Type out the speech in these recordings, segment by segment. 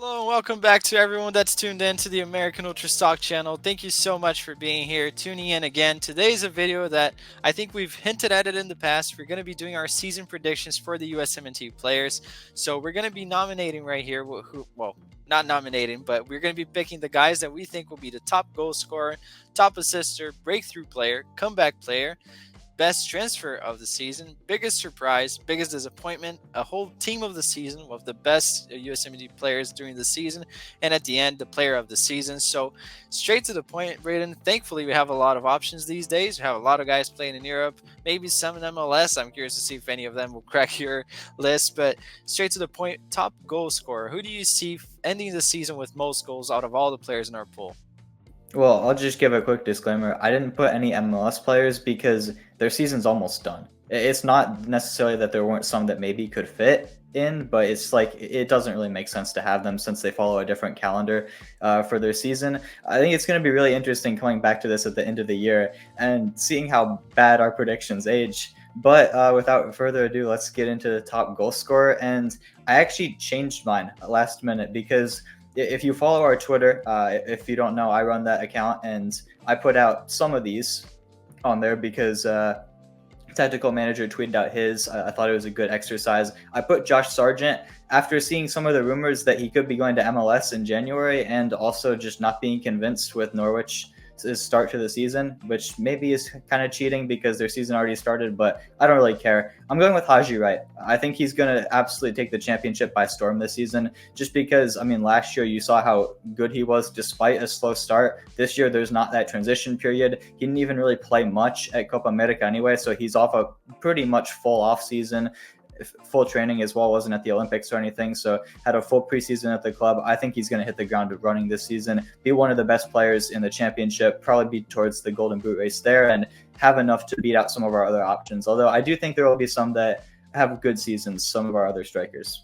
Hello and welcome back to everyone that's tuned in to the American Ultra Stock channel. Thank you so much for being here, tuning in again. Today's a video that I think we've hinted at it in the past. We're going to be doing our season predictions for the USMNT players. So we're going to be nominating right here, not nominating, but we're going to be picking the guys that we think will be the top goal scorer, top assister, breakthrough player, comeback player, best transfer of the season, biggest surprise, biggest disappointment, a whole team of the season of the best USMNT players during the season, and at the end, the player of the season. So straight to the point, Braden. Thankfully, we have a lot of options these days. We have a lot of guys playing in Europe, maybe some in MLS. I'm curious to see if any of them will crack your list, but straight to the point, top goal scorer. Who do you see ending the season with most goals out of all the players in our pool? Well, I'll just give a quick disclaimer. I didn't put any MLS players because their season's almost done. It's not necessarily that there weren't some that maybe could fit in, but it's like it doesn't really make sense to have them since they follow a different calendar for their season. I think it's going to be really interesting coming back to this at the end of the year and seeing how bad our predictions age. But without further ado, let's get into the top goal scorer. And I actually changed mine last minute because if you follow our Twitter, if you don't know, I run that account and I put out some of these on there because Tactical Manager tweeted out his. I thought it was a good exercise. I put Josh Sargent after seeing some of the rumors that he could be going to MLS in January and also just not being convinced with Norwich's start to the season, which maybe is kind of cheating because their season already started, but I don't really care. I'm going with Haji Wright. I think he's going to absolutely take the championship by storm this season just because, I mean, last year you saw how good he was despite a slow start. This year there's not that transition period. He didn't even really play much at Copa America anyway, so he's off a pretty much full off season. Full training as well, wasn't at the Olympics or anything, so had a full preseason at the club. I think he's going to hit the ground running this season, be one of the best players in the championship, probably be towards the Golden Boot race there, and have enough to beat out some of our other options. Although I do think there will be some that have good seasons, some of our other strikers.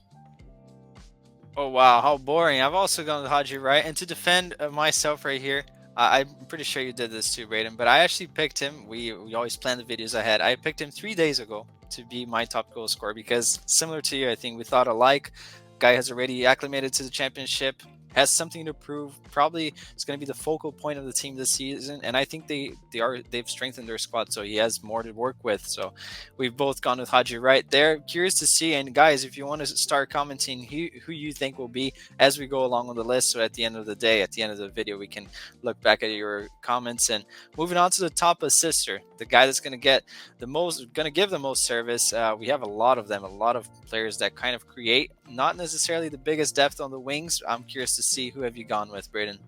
Oh wow, how boring. I've also gone with Haji Wright, and to defend myself right here, I'm pretty sure you did this too, Braden, but I actually picked him. We always plan the videos ahead. I picked him 3 days ago to be my top goal scorer because, similar to you, I think we thought alike. Guy has already acclimated to the championship, has something to prove. Probably it's going to be the focal point of the team this season, and I think they've strengthened their squad, so he has more to work with. So we've both gone with Haji right there. Curious to see, and guys, if you want to start commenting who you think will be as we go along on the list, so at the end of the day, at the end of the video, we can look back at your comments. And moving on to the top assister, the guy that's going to give the most service. We have a lot of them, a lot of players that kind of create, not necessarily the biggest depth on the wings. I'm curious to see, who have you gone with, Braden?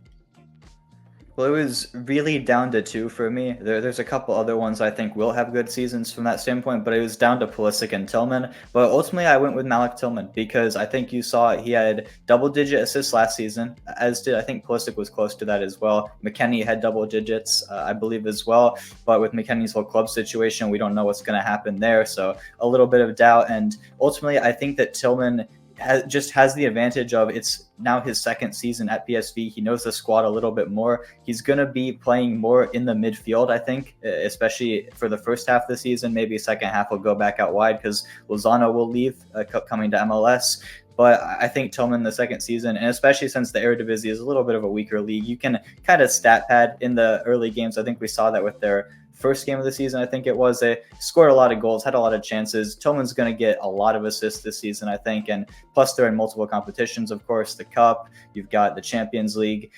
Well, it was really down to two for me. There's a couple other ones I think will have good seasons from that standpoint, but it was down to Pulisic and Tillman. But ultimately, I went with Malik Tillman because I think you saw he had double-digit assists last season, as did I think Pulisic was close to that as well. McKennie had double digits, I believe, as well. But with McKennie's whole club situation, we don't know what's going to happen there. So a little bit of doubt. And ultimately, I think that Tillman has the advantage of it's now his second season at PSV. He knows the squad a little bit more. He's going to be playing more in the midfield, I think, especially for the first half of the season. Maybe second half will go back out wide because Lozano will leave coming to MLS. But I think Tillman the second season, and especially since the Eredivisie is a little bit of a weaker league, you can kind of stat pad in the early games. I think we saw that with their first game of the season. I think it was, they scored a lot of goals, had a lot of chances. Tillman's going to get a lot of assists this season, I think, and plus they're in multiple competitions, of course, the Cup, you've got the Champions League.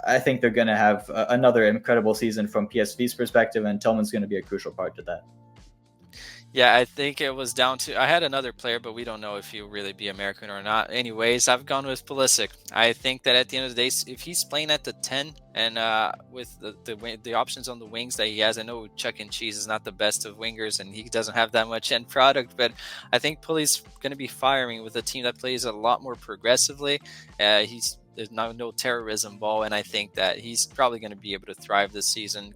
I think they're going to have another incredible season from PSV's perspective, and Tillman's going to be a crucial part to that. Yeah, I think it was down to, I had another player, but we don't know if he'll really be American or not. Anyways, I've gone with Pulisic. I think that at the end of the day, if he's playing at the 10 and with the options on the wings that he has, I know Chuck and Cheese is not the best of wingers and he doesn't have that much end product, but I think Puli's going to be firing with a team that plays a lot more progressively. There's no terrorism ball, and I think that he's probably going to be able to thrive this season.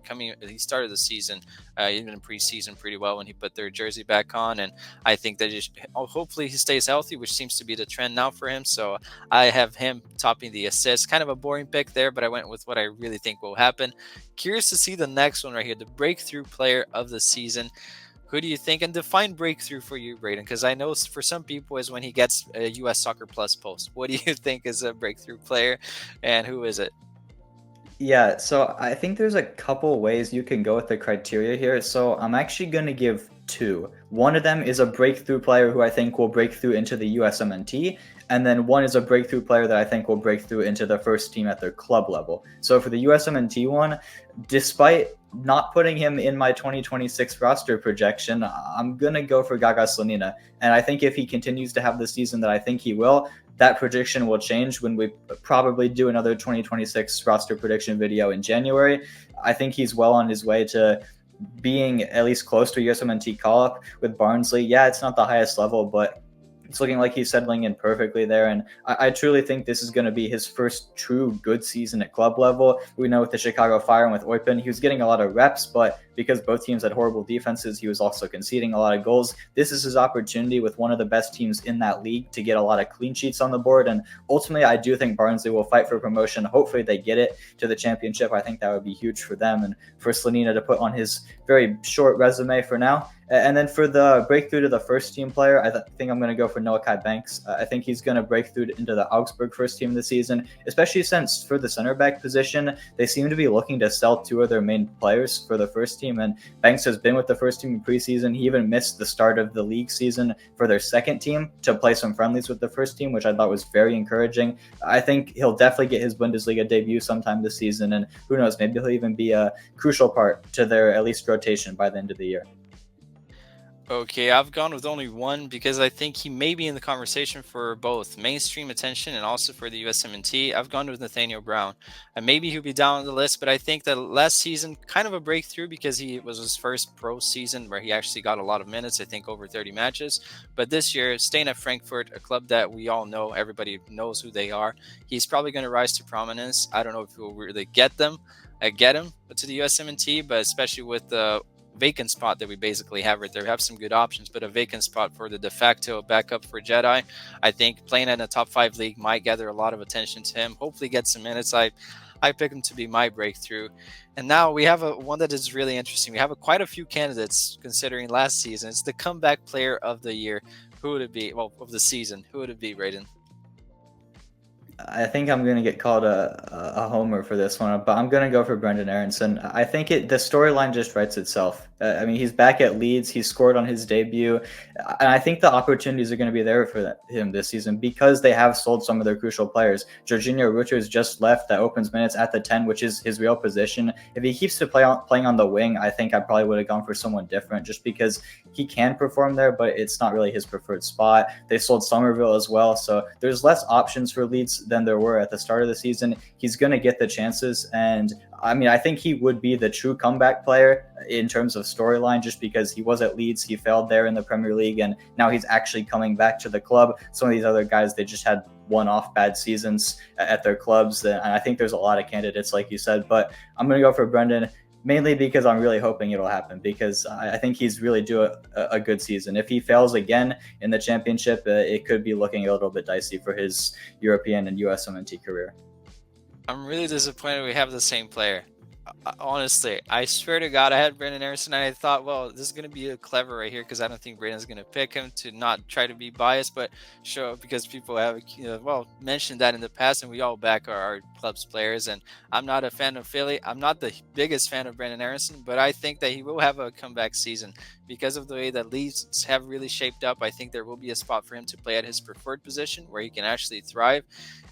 He started the season, even in preseason, pretty well when he put their jersey back on, and I think that hopefully he stays healthy, which seems to be the trend now for him. So I have him topping the assists. Kind of a boring pick there, but I went with what I really think will happen. Curious to see the next one right here, the breakthrough player of the season. Who do you think, and define breakthrough for you, Braden? Because I know for some people is when he gets a US Soccer Plus post. What do you think is a breakthrough player, and who is it? Yeah, so I think there's a couple ways you can go with the criteria here. So I'm actually going to give two. One of them is a breakthrough player who I think will break through into the USMNT, and then one is a breakthrough player that I think will break through into the first team at their club level. So for the USMNT one, despite not putting him in my 2026 roster projection, I'm going to go for Gaga Slanina. And I think if he continues to have the season that I think he will, that prediction will change when we probably do another 2026 roster prediction video in January. I think he's well on his way to being at least close to a USMNT call up with Barnsley. Yeah, it's not the highest level, but it's looking like he's settling in perfectly there. And I truly think this is going to be his first true good season at club level. We know with the Chicago Fire and with Eupen, he was getting a lot of reps, but because both teams had horrible defenses, he was also conceding a lot of goals. This is his opportunity with one of the best teams in that league to get a lot of clean sheets on the board. And ultimately, I do think Barnsley will fight for promotion. Hopefully, they get it to the championship. I think that would be huge for them and for Slanina to put on his very short resume for now. And then for the breakthrough to the first team player, I think I'm going to go for Noah Kai Banks. I think he's going to break through into the Augsburg first team this season, especially since for the center back position, they seem to be looking to sell two of their main players for the first team. And Banks has been with the first team in preseason. He even missed the start of the league season for their second team to play some friendlies with the first team, which I thought was very encouraging. I think he'll definitely get his Bundesliga debut sometime this season. And who knows, maybe he'll even be a crucial part to their at least rotation by the end of the year. Okay, I've gone with only one because I think he may be in the conversation for both mainstream attention and also for the USMNT. I've gone with Nathaniel Brown. And maybe he'll be down on the list, but I think that last season, kind of a breakthrough because he was his first pro season where he actually got a lot of minutes, I think over 30 matches. But this year, staying at Frankfurt, a club that we all know, everybody knows who they are, he's probably going to rise to prominence. I don't know if we'll really get him to the USMNT, but especially with the vacant spot that we basically have right there. We have some good options, but a vacant spot for the de facto backup for Jedi. I think playing in a top 5 league might gather a lot of attention to him. Hopefully get some minutes. I pick him to be my breakthrough. And now we have one that is really interesting. We have quite a few candidates considering last season. It's the comeback player of the year. Who would it be? Well, of the season. Who would it be, Raiden? I think I'm going to get called a homer for this one, but I'm going to go for Brendan Aronson. I think the storyline just writes itself. I mean, he's back at Leeds. He scored on his debut. And I think the opportunities are going to be there for him this season because they have sold some of their crucial players. Jorginho Reuters just left. That opens minutes at the 10, which is his real position. If he keeps playing on the wing, I think I probably would have gone for someone different just because he can perform there, but it's not really his preferred spot. They sold Somerville as well. So there's less options for Leeds than there were at the start of the season. He's going to get the chances. And I mean, I think he would be the true comeback player in terms of storyline just because he was at Leeds. He failed there in the Premier League, and now he's actually coming back to the club. Some of these other guys, they just had one-off bad seasons at their clubs. And I think there's a lot of candidates, like you said, but I'm going to go for Brendan mainly because I'm really hoping it'll happen because I think he's really due a good season. If he fails again in the championship, it could be looking a little bit dicey for his European and USMNT career. I'm really disappointed we have the same player. Honestly, I swear to God, I had Brandon Aronson and I thought, well, this is going to be a clever right here because I don't think Brandon's going to pick him to not try to be biased, but show because people have, mentioned that in the past and we all back our club's players. And I'm not a fan of Philly. I'm not the biggest fan of Brandon Aronson, but I think that he will have a comeback season because of the way that Leeds have really shaped up. I think there will be a spot for him to play at his preferred position where he can actually thrive.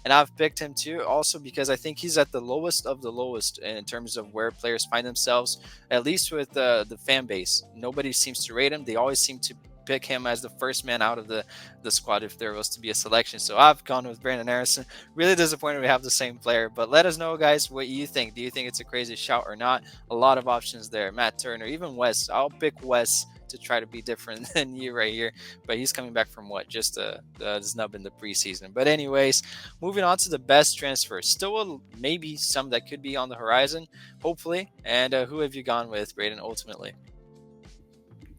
And I've picked him too also because I think he's at the lowest of the lowest in terms of where players find themselves, at least with the fan base. Nobody seems to rate him. They always seem to pick him as the first man out of the squad if there was to be a selection. So I've gone with Brandon Aronson. Really disappointed we have the same player, but let us know, guys, what you think. Do you think it's a crazy shout or not? A lot of options there. Matt Turner, even Wes. I'll pick Wes to try to be different than you right here, but he's coming back from just a snub in the preseason. But anyways, moving on to the best transfer, still maybe some that could be on the horizon, hopefully. And who have you gone with, Braden, ultimately?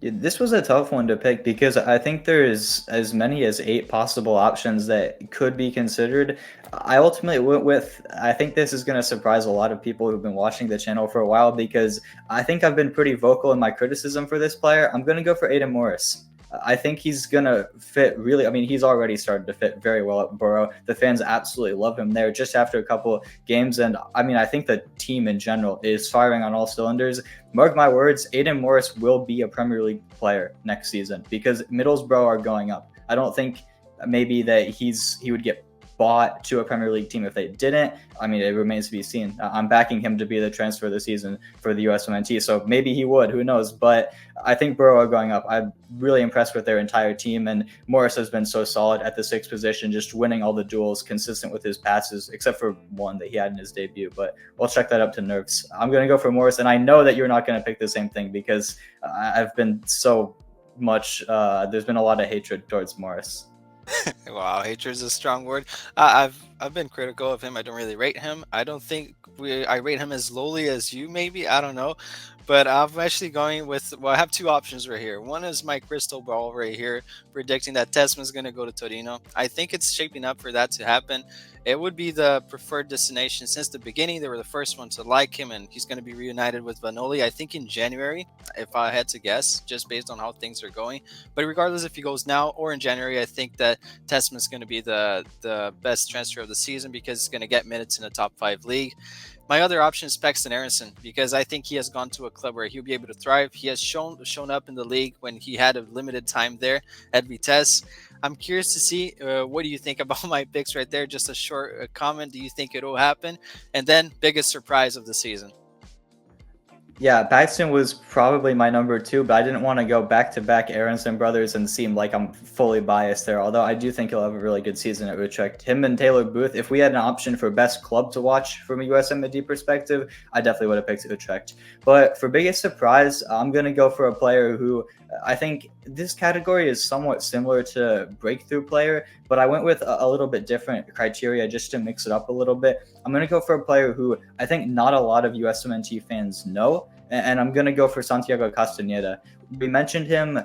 Yeah, this was a tough one to pick because I think there's as many as 8 possible options that could be considered. I ultimately went with I think this is gonna surprise a lot of people who've been watching the channel for a while because I think I've been pretty vocal in my criticism for this player. I'm gonna go for Aiden Morris. I think he's gonna fit really. I mean, he's already started to fit very well at Borough. The fans absolutely love him there. Just after a couple games, and I mean, I think the team in general is firing on all cylinders. Mark my words, Aiden Morris will be a Premier League player next season because Middlesbrough are going up. I don't think maybe that he would get bought to a Premier League team if they didn't. I mean, it remains to be seen. I'm backing him to be the transfer of the season for the USMNT, so maybe he would. Who knows? But I think Borough are going up. I'm really impressed with their entire team, and Morris has been so solid at the sixth position, just winning all the duels, consistent with his passes, except for one that he had in his debut. But we'll check that up to nerfs. I'm going to go for Morris, and I know that you're not going to pick the same thing because I've been so much. There's been a lot of hatred towards Morris. Wow, hatred is a strong word. I've been critical of him. I don't really rate him. I don't think I rate him as lowly as you maybe. I don't know, but I'm actually going with. Well, I have two options right here. One is my crystal ball right here, predicting that Tesman's going to go to Torino. I think it's shaping up for that to happen. It would be the preferred destination since the beginning. They were the first one to like him, and he's going to be reunited with Vanoli. I think in January, if I had to guess, just based on how things are going. But regardless if he goes now or in January, I think that Testman's going to be the best transfer of the season because he's going to get minutes in the top 5 league. My other option is Paxton Aronson because I think he has gone to a club where he'll be able to thrive. He has shown up in the league when he had a limited time there at Vitesse. I'm curious to see what do you think about my picks right there. Just a short comment. Do you think it will happen? And then biggest surprise of the season. Yeah, Paxton was probably my number two, but I didn't want to go back to back Aronson brothers and seem like I'm fully biased there. Although I do think he'll have a really good season at Utrecht. Him and Taylor Booth, if we had an option for best club to watch from a USMNT perspective, I definitely would have picked Utrecht. But for biggest surprise, I'm going to go for a player who I think this category is somewhat similar to breakthrough player, but I went with a little bit different criteria just to mix it up a little bit. I'm going to go for a player who I think not a lot of USMNT fans know, and I'm going to go for Santiago Castaneda. We mentioned him.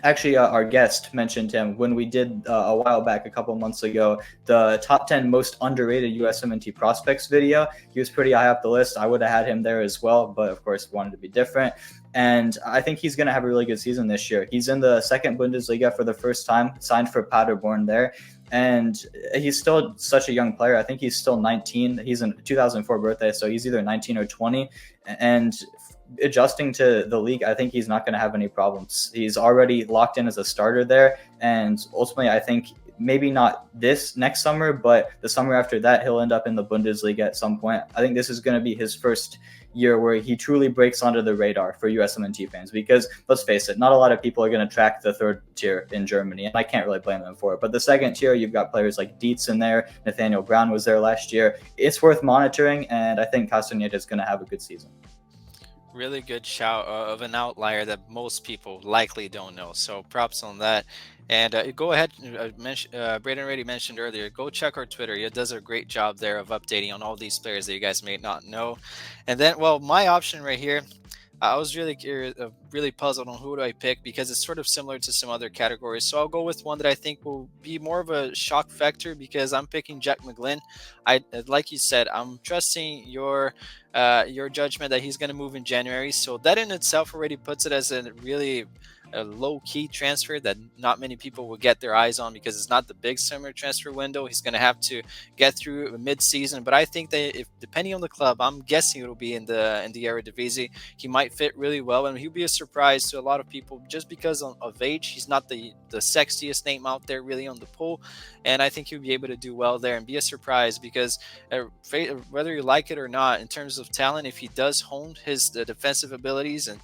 Actually, our guest mentioned him when we did a while back, a couple months ago, the top 10 most underrated USMNT prospects video. He was pretty high up the list. I would have had him there as well, but of course, wanted to be different. And I think he's going to have a really good season this year. He's in the second Bundesliga for the first time, signed for Paderborn there. And he's still such a young player. I think he's still 19. He's a 2004 birthday, so he's either 19 or 20. And adjusting to the league, I think he's not going to have any problems. He's already locked in as a starter there. And ultimately, I think maybe not this next summer, but the summer after that, he'll end up in the Bundesliga at some point. I think this is going to be his first year where he truly breaks onto the radar for USMNT fans because let's face it, not a lot of people are going to track the third tier in Germany, and I can't really blame them for it. But the second tier, you've got players like Dietz in there. Nathaniel Brown was there last year. It's worth monitoring, and I think Castaneda is going to have a good season. Really good shout of an outlier that most people likely don't know. So props on that. And go ahead. Braden already mentioned earlier. Go check our Twitter. He does a great job there of updating on all these players that you guys may not know. And then, well, my option right here. I was really curious, really puzzled on who do I pick because it's sort of similar to some other categories. So I'll go with one that I think will be more of a shock factor because I'm picking Jack McGlynn. Like you said, I'm trusting your judgment that he's going to move in January. So that in itself already puts it as a really low-key transfer that not many people will get their eyes on because it's not the big summer transfer window. He's going to have to get through mid-season, but I think that if depending on the club, I'm guessing it'll be in the Eredivisie. He might fit really well, and he'll be a surprise to a lot of people just because of age. He's not the sexiest name out there really on the pool, and I think he'll be able to do well there and be a surprise because whether you like it or not, in terms of talent, if he does hone his defensive abilities and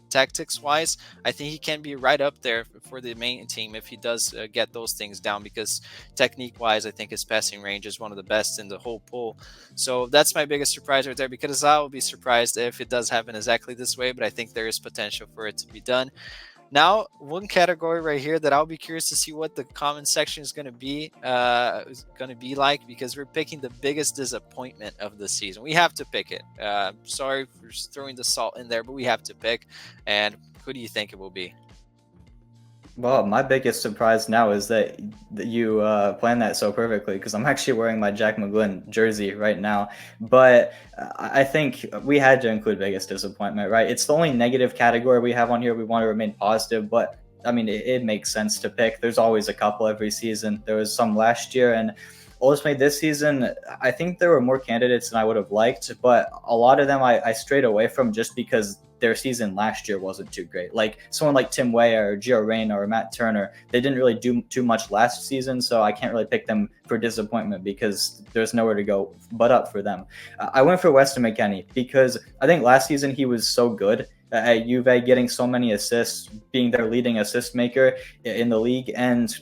tactics wise, I think he can be right up there for the main team if he does get those things down because technique wise, I think his passing range is one of the best in the whole pool. So that's my biggest surprise right there because I will be surprised if it does happen exactly this way, but I think there is potential for it to be done. Now, one category right here that I'll be curious to see what the comment section is going to be like because we're picking the biggest disappointment of the season. We have to pick it. Sorry for throwing the salt in there, but we have to pick. And Who do you think it will be? Well, my biggest surprise now is that you planned that so perfectly because I'm actually wearing my Jack McGlynn jersey right now. But I think we had to include biggest disappointment, right? It's the only negative category we have on here. We want to remain positive, but I mean, it makes sense to pick. There's always a couple every season. There was some last year, and ultimately this season, I think there were more candidates than I would have liked, but a lot of them I strayed away from just because their season last year wasn't too great. Like someone like Tim Weah or Gio Reyna or Matt Turner, they didn't really do too much last season, so I can't really pick them for disappointment because there's nowhere to go but up for them. I went for Weston McKennie because I think last season he was so good at Juve, getting so many assists, being their leading assist maker in the league, and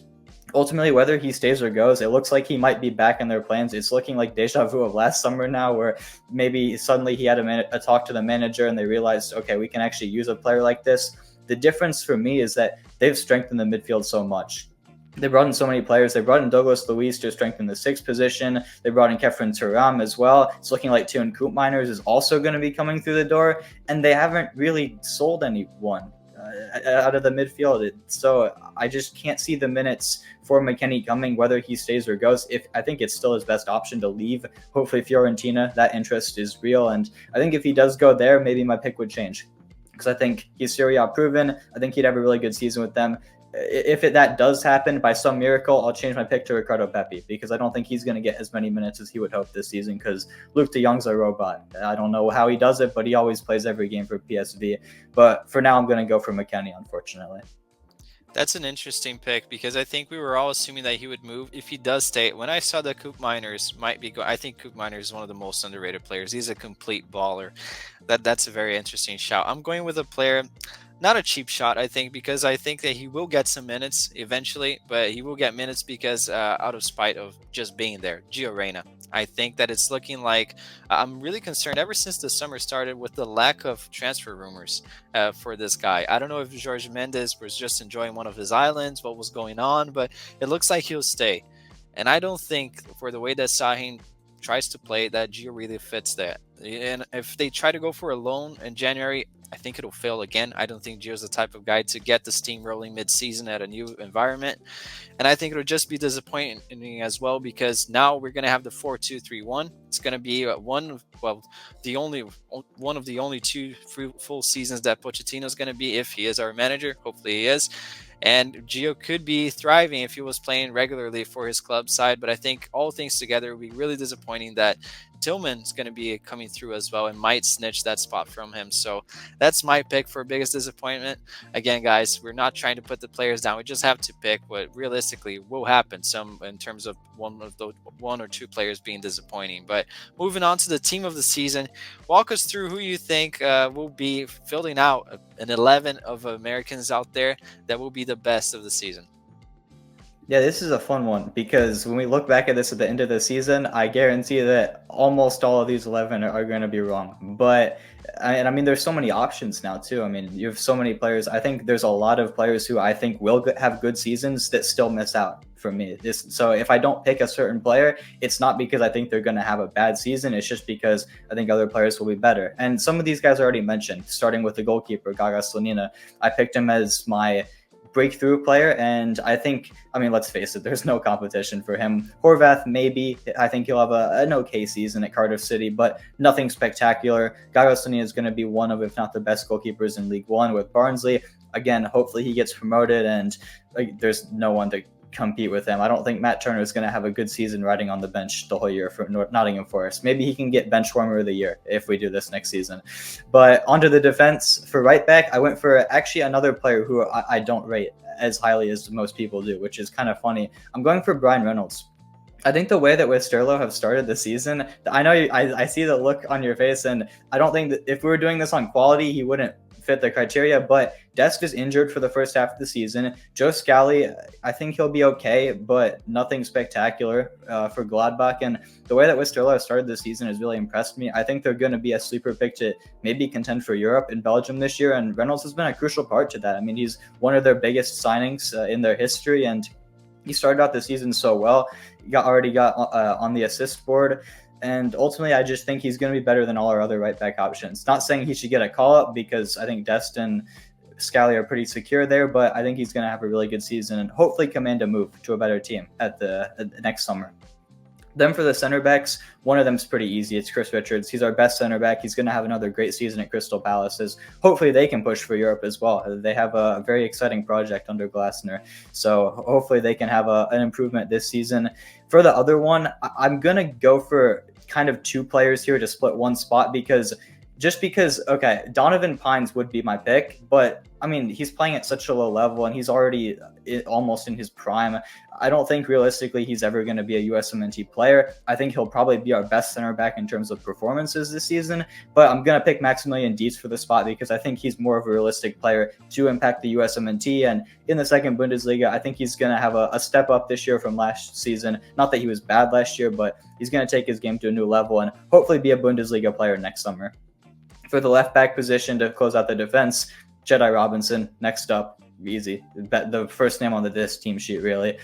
ultimately, whether he stays or goes, it looks like he might be back in their plans. It's looking like deja vu of last summer now, where maybe suddenly he had a talk to the manager and they realized, okay, we can actually use a player like this. The difference for me is that they've strengthened the midfield so much. They brought in so many players. They brought in Douglas Luiz to strengthen the sixth position. They brought in Kefren Turam as well. It's looking like Tune Koopmeiners is also going to be coming through the door, and they haven't really sold anyone out of the midfield. So I just can't see the minutes for McKennie coming, whether he stays or goes. If I think it's still his best option to leave. Hopefully Fiorentina, that interest is real. And I think if he does go there, maybe my pick would change. Because I think he's Serie A proven. I think he'd have a really good season with them. If that does happen by some miracle, I'll change my pick to Ricardo Pepi because I don't think he's going to get as many minutes as he would hope this season because Luke de Jong's a robot. I don't know how he does it, but he always plays every game for PSV. But for now, I'm going to go for McKennie, unfortunately. That's an interesting pick because I think we were all assuming that he would move if he does stay. When I saw that Koopmeiners might be I think Koopmeiners is one of the most underrated players. He's a complete baller. That's a very interesting shout. I'm going with a player, not a cheap shot, I think, because I think that he will get some minutes eventually, but he will get minutes because out of spite of just being there. Gio Reyna. I think that it's looking like I'm really concerned ever since the summer started with the lack of transfer rumors for this guy. I don't know if Jorge Mendes was just enjoying one of his islands, what was going on, but it looks like he'll stay. And I don't think for the way that Sahin tries to play that Gio really fits that. And if they try to go for a loan in January, I think it'll fail again. I don't think Gio's the type of guy to get the steam rolling mid-season at a new environment. And I think it'll just be disappointing as well because now we're going to have the 4-2-3-1. It's going to be one of the only two full seasons that Pochettino's going to be if he is our manager. Hopefully he is. And Gio could be thriving if he was playing regularly for his club side. But I think all things together it would be really disappointing that Tillman's going to be coming through as well and might snitch that spot from him. So that's my pick for biggest disappointment. Again, guys, we're not trying to put the players down. We just have to pick what realistically will happen some in terms of one or two players being disappointing. But moving on to the team of the season, walk us through who you think will be filling out an 11 of Americans out there that will be the best of the season. Yeah, this is a fun one because when we look back at this at the end of the season, I guarantee that almost all of these 11 are going to be wrong. But I mean, there's so many options now too. I mean, you have so many players. I think there's a lot of players who I think will have good seasons that still miss out for me. So if I don't pick a certain player, it's not because I think they're going to have a bad season. It's just because I think other players will be better. And some of these guys are already mentioned, starting with the goalkeeper, Gaga Slonina. I picked him as my breakthrough player, and I think, I mean, let's face it, there's no competition for him. Horvath, maybe. I think he'll have an okay season at Cardiff City, but nothing spectacular. Gaga Slonina is going to be one of, if not the best goalkeepers in League One with Barnsley. Again, hopefully he gets promoted, and there's no one to compete with him. I don't think Matt Turner is going to have a good season riding on the bench the whole year for Nottingham Forest. Maybe he can get bench warmer of the year if we do this next season. But onto the defense. For right back, I went for actually another player who I don't rate as highly as most people do, which is kind of funny. I'm going for Brian Reynolds. I think the way that Westerlo have started the season, I know I see the look on your face, and I don't think that if we were doing this on quality, he wouldn't fit the criteria, but Dest is injured for the first half of the season. Joe Scally, I think he'll be okay, but nothing spectacular for Gladbach. And the way that Westerlo started the season has really impressed me. I think they're going to be a sleeper pick to maybe contend for Europe in Belgium this year, and Reynolds has been a crucial part to that. I mean, he's one of their biggest signings in their history, and he started out the season so well. He already got on the assist board. And ultimately, I just think he's going to be better than all our other right back options. Not saying he should get a call up because I think Dest and Scally are pretty secure there, but I think he's going to have a really good season and hopefully command a move to a better team at the next summer. Then for the center backs, one of them's pretty easy. It's Chris Richards. He's our best center back. He's going to have another great season at Crystal Palace. Hopefully they can push for Europe as well. They have a very exciting project under Glasner. So hopefully they can have an improvement this season. For the other one, I'm going to go for kind of two players here to split one spot because okay, Donovan Pines would be my pick, but I mean, he's playing at such a low level and he's already almost in his prime. I don't think realistically he's ever going to be a USMNT player. I think he'll probably be our best center back in terms of performances this season, but I'm going to pick Maximilian Dietz for the spot because I think he's more of a realistic player to impact the USMNT. And in the second Bundesliga, I think he's going to have a step up this year from last season. Not that he was bad last year, but he's going to take his game to a new level and hopefully be a Bundesliga player next summer. For the left back position to close out the defense, Jedi Robinson, next up, easy. The first name on this team sheet, really.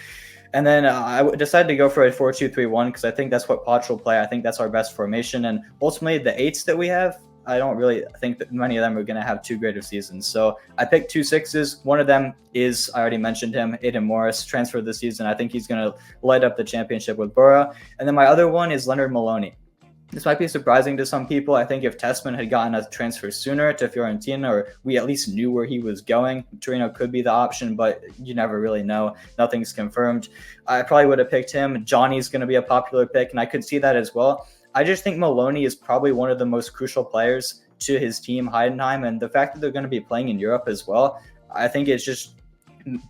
And then I decided to go for a 4-2-3-1 because I think that's what Poch will play. I think that's our best formation. And ultimately, the eights that we have, I don't really think that many of them are going to have too great of seasons. So I picked 2 6s. One of them is, I already mentioned him, Aiden Morris, transferred this season. I think he's going to light up the championship with Borough. And then my other one is Leonard Maloney. This might be surprising to some people. I think if Tessman had gotten a transfer sooner to Fiorentina, or we at least knew where he was going, Torino could be the option, but you never really know. Nothing's confirmed. I probably would have picked him. Johnny's going to be a popular pick, and I could see that as well. I just think Maloney is probably one of the most crucial players to his team, Heidenheim, and the fact that they're going to be playing in Europe as well, I think it's just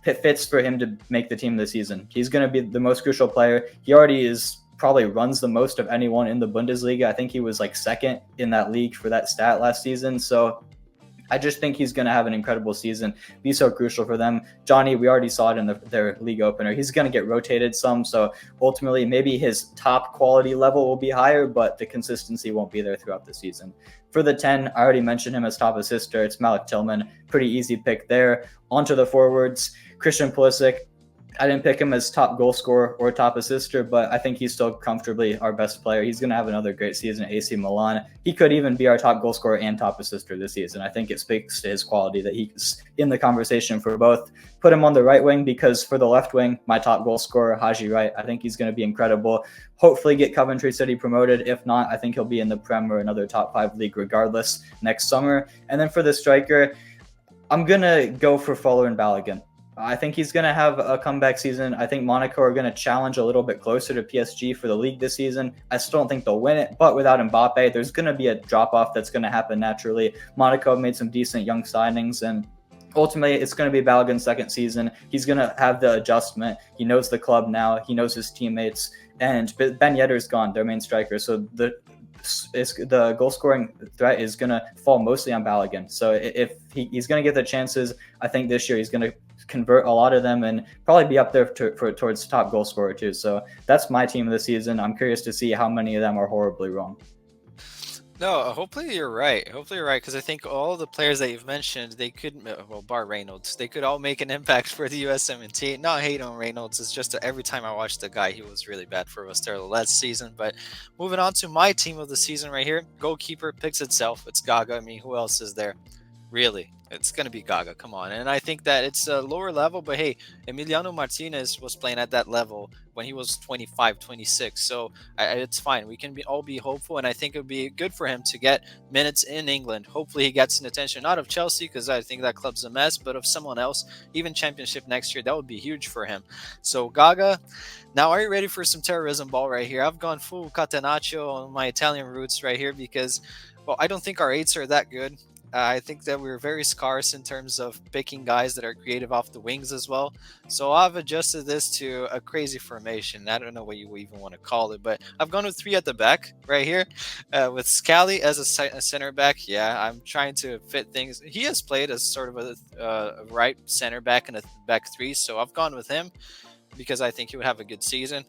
fits for him to make the team this season. He's going to be the most crucial player. He already is probably runs the most of anyone in the Bundesliga. I think he was like second in that league for that stat last season. So I just think he's going to have an incredible season, be so crucial for them. Johnny, we already saw it in their league opener. He's going to get rotated some. So ultimately, maybe his top quality level will be higher, but the consistency won't be there throughout the season. For the 10, I already mentioned him as top assister. It's Malik Tillman. Pretty easy pick there. Onto the forwards, Christian Pulisic. I didn't pick him as top goal scorer or top assister, but I think he's still comfortably our best player. He's going to have another great season at AC Milan. He could even be our top goal scorer and top assister this season. I think it speaks to his quality that he's in the conversation for both. Put him on the right wing because for the left wing, my top goal scorer, Haji Wright, I think he's going to be incredible. Hopefully get Coventry City promoted. If not, I think he'll be in the Prem or another top 5 league regardless next summer. And then for the striker, I'm going to go for Folarin Balogun. I think he's going to have a comeback season. I think Monaco are going to challenge a little bit closer to PSG for the league this season. I still don't think they'll win it, but without Mbappe, there's going to be a drop-off that's going to happen naturally. Monaco have made some decent young signings, and ultimately, it's going to be Balogun's second season. He's going to have the adjustment. He knows the club now. He knows his teammates. And Ben Yedder's gone, their main striker. So the goal-scoring threat is going to fall mostly on Balogun. So if he's going to get the chances, I think this year he's going to convert a lot of them and probably be up there towards top goal scorer too. So that's my team of the season. I'm curious to see how many of them are horribly wrong. No, hopefully you're right. Hopefully you're right, because I think all the players that you've mentioned, they could, well, bar Reynolds, they could all make an impact for the USMNT. Not hate on Reynolds, it's just that every time I watched the guy, he was really bad for us there last season. But moving on to my team of the season right here, goalkeeper picks itself. It's Gaga. I mean, who else is there? Really? It's going to be Gaga. Come on. And I think that it's a lower level, but hey, Emiliano Martinez was playing at that level when he was 25, 26. So it's fine. We can all be hopeful. And I think it would be good for him to get minutes in England. Hopefully he gets an attention, not of Chelsea, because I think that club's a mess, but of someone else, even championship next year. That would be huge for him. So Gaga. Now, are you ready for some terrorism ball right here? I've gone full Catenaccio on my Italian roots right here because, well, I don't think our eights are that good. I think that we're very scarce in terms of picking guys that are creative off the wings as well. So I've adjusted this to a crazy formation. I don't know what you even want to call it, but I've gone with 3 at the back right here with Scally as a center back. Yeah, I'm trying to fit things. He has played as sort of a right center back and a back 3, so I've gone with him because I think he would have a good season.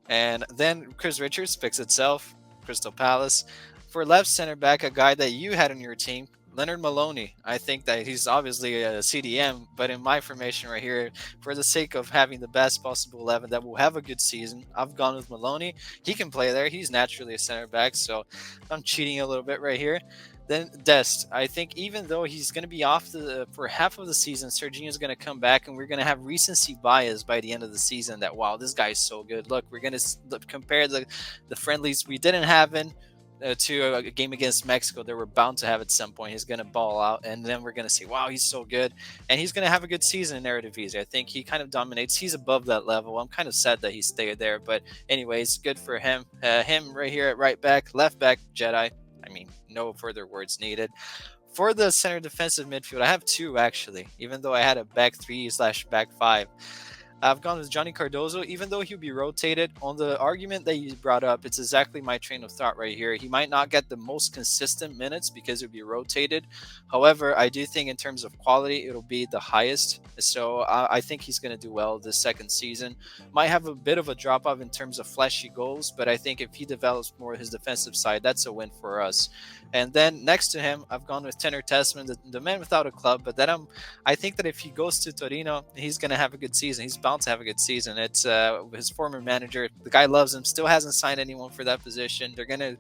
And then Chris Richards picks itself, Crystal Palace. For left center back, a guy that you had on your team, Leonard Maloney. I think that he's obviously a CDM, but in my formation right here, for the sake of having the best possible 11 that will have a good season, I've gone with Maloney. He can play there. He's naturally a center back, so I'm cheating a little bit right here. Then Dest, I think even though he's going to be off for half of the season, Serginho is going to come back, and we're going to have recency bias by the end of the season. That wow, this guy's so good. Look, we're going to compare the friendlies we didn't have in to a game against Mexico. They were bound to have at some point. He's going to ball out, and then we're going to see, wow, he's so good, and he's going to have a good season in Eredivisie. I think he kind of dominates. He's above that level. I'm kind of sad that he stayed there, but anyways, good for him. Him right here at right back, left back, Jedi. I mean, no further words needed. For the center defensive midfield, I have two actually, even though I had a back three / back five. I've gone with Johnny Cardozo, even though he'll be rotated. On the argument that you brought up, it's exactly my train of thought right here. He might not get the most consistent minutes because he'll be rotated. However, I do think in terms of quality, it'll be the highest. So I think he's going to do well this second season. Might have a bit of a drop off in terms of flashy goals, but I think if he develops more his defensive side, that's a win for us. And then next to him, I've gone with Tenor Tessman, the man without a club. But then I think that if he goes to Torino, he's going to have a good season. He's bound to have a good season. It's his former manager. The guy loves him. Still hasn't signed anyone for that position. They're going to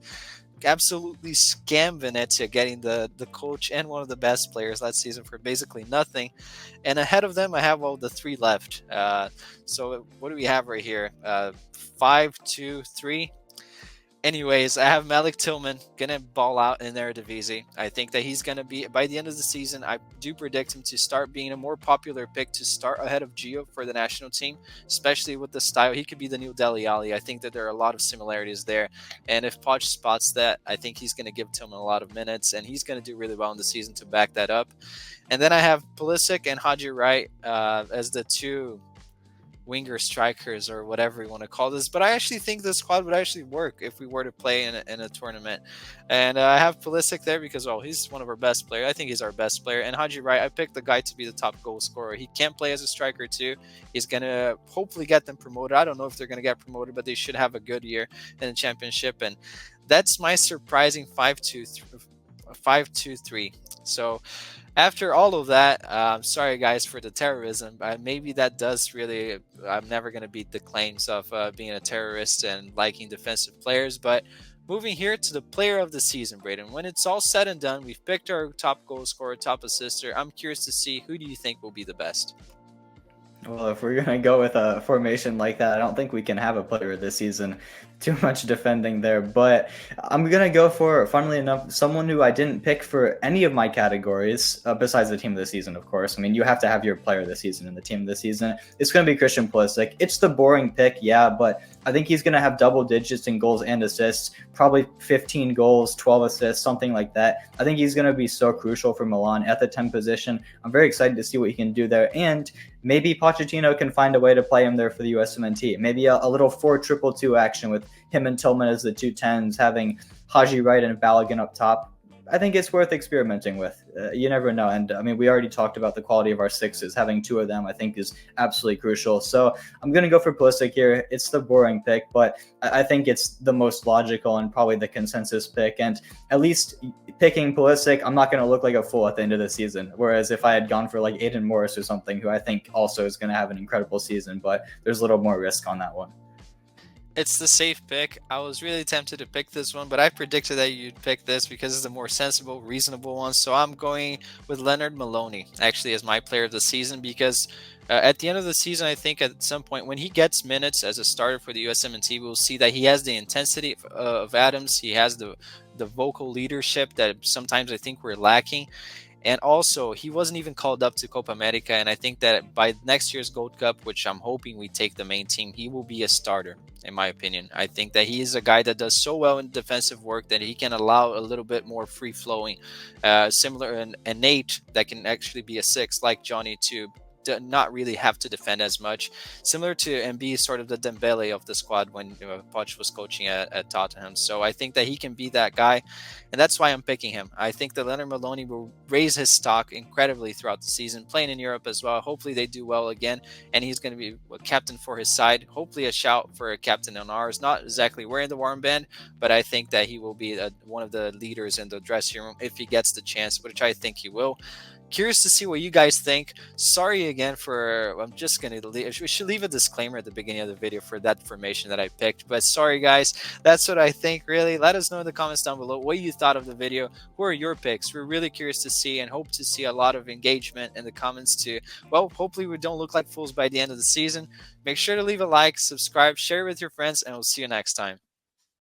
absolutely scam Venezia getting the coach and one of the best players last season for basically nothing. And ahead of them, I have the three left. So what do we have right here? 5, 2, 3. Anyways, I have Malik Tillman gonna ball out in Eredivisie. I think that he's gonna be, by the end of the season, I do predict him to start being a more popular pick to start ahead of Gio for the national team, especially with the style. He could be the new Dele Alli. I think that there are a lot of similarities there, and if Poch spots that, I think he's gonna give Tillman a lot of minutes, and he's gonna do really well in the season to back that up. And then I have Pulisic and Haji Wright as the two winger strikers or whatever you want to call this, but I actually think the squad would actually work if we were to play in a tournament. And I have Pulisic there because he's one of our best players. I think he's our best player. And Haji Wright, I picked the guy to be the top goal scorer. He can play as a striker too. He's gonna hopefully get them promoted. I don't know if they're gonna get promoted, but they should have a good year in the championship. And that's my surprising 5-2-3. So after all of that, sorry guys for the terrorism. Maybe that does really. I'm never going to beat the claims of being a terrorist and liking defensive players. But moving here to the player of the season, Braden. When it's all said and done, we've picked our top goal scorer, top assister. I'm curious to see, who do you think will be the best? Well, if we're going to go with a formation like that, I don't think we can have a player this season. Too much defending there. But I'm going to go for, funnily enough, someone who I didn't pick for any of my categories, besides the team of the season, of course. I mean, you have to have your player of the season and the team of the season. It's going to be Christian Pulisic. It's the boring pick, yeah, but I think he's going to have double digits in goals and assists, probably 15 goals, 12 assists, something like that. I think he's going to be so crucial for Milan at the 10 position. I'm very excited to see what he can do there. And maybe Pochettino can find a way to play him there for the USMNT. Maybe a little 4-2-2 action with him and Tillman as the two tens, having Haji Wright and Balogun up top. I think it's worth experimenting with. You never know. And I mean, we already talked about the quality of our sixes. Having two of them, I think, is absolutely crucial. So I'm going to go for Pulisic here. It's the boring pick, but I think it's the most logical and probably the consensus pick. And at least picking Pulisic, I'm not going to look like a fool at the end of the season. Whereas if I had gone for like Aiden Morris or something, who I think also is going to have an incredible season, but there's a little more risk on that one. It's the safe pick. I was really tempted to pick this one, but I predicted that you'd pick this because it's the more sensible, reasonable one. So I'm going with Leonard Maloney, actually, as my player of the season, because at the end of the season, I think at some point when he gets minutes as a starter for the USMNT, we'll see that he has the intensity of Adams. He has the vocal leadership that sometimes I think we're lacking. And also, he wasn't even called up to Copa America. And I think that by next year's Gold Cup, which I'm hoping we take the main team, he will be a starter, in my opinion. I think that he is a guy that does so well in defensive work that he can allow a little bit more free-flowing, similar and Nate that can actually be a six, like Johnny, to not really have to defend as much, similar to and be sort of the Dembele of the squad when Poch was coaching at Tottenham. So I think that he can be that guy, and that's why I'm picking him. I think that Leonard Maloney will raise his stock incredibly throughout the season, playing in Europe as well. Hopefully they do well again, and he's going to be a captain for his side. Hopefully a shout for a captain on ours, not exactly wearing the armband, but I think that he will be one of the leaders in the dressing room if he gets the chance, which I think he will. Curious to see what you guys think. Sorry again for, I'm just gonna leave, we should leave a disclaimer at the beginning of the video for that information that I picked. But sorry guys, that's what I think. Really, let us know in the comments down below what you thought of the video. Who are your picks? We're really curious to see and hope to see a lot of engagement in the comments too. Well, hopefully we don't look like fools by the end of the season. Make sure to leave a like, subscribe, share it with your friends, and we'll see you next time.